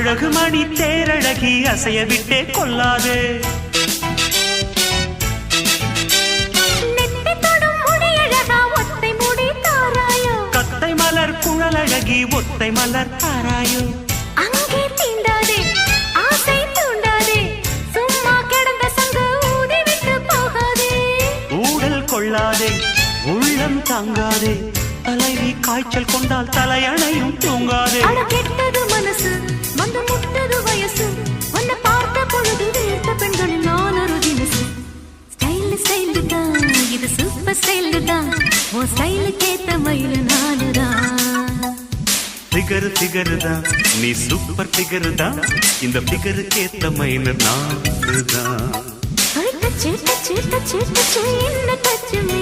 அழகு மணி தேரழகி அசைய விட்டே கொள்ளாது. கத்தை மலர் குழலழகி ஒத்தை மலர் தாராயோ. அங்கே தீண்டாதே ஆசை தூண்டாதே சும்மா கிடந்த சங்கு ஊதி விட்டு போகாதே. ஊடல் கொள்ளாதே உள்ளம் தாங்காதே தலைவி காய்ச்சல் கொண்டால் தலையணையும் தூங்காதே. கெட்டது மனசு வந்து முட்டது வயசு உன்னை பார்த்த பொழுது வீழ்த்த பெண்களில் நான் ஒரு தினசு. ஸ்டைல் ஸ்டைல் தான் இது சூப்பர் ஸ்டைல் தான் உன் ஸ்டைலுக்கு ஏத்த மயில் நானுதான். ஃபிகர் ஃபிகர் தான் நீ சூப்பர் ஃபிகர் தான் இந்த ஃபிகருக்கு ஏத்த மயில் நானுதான். டச்சு டச்சு டச்சு டச்சு என்ன டச்சு மீ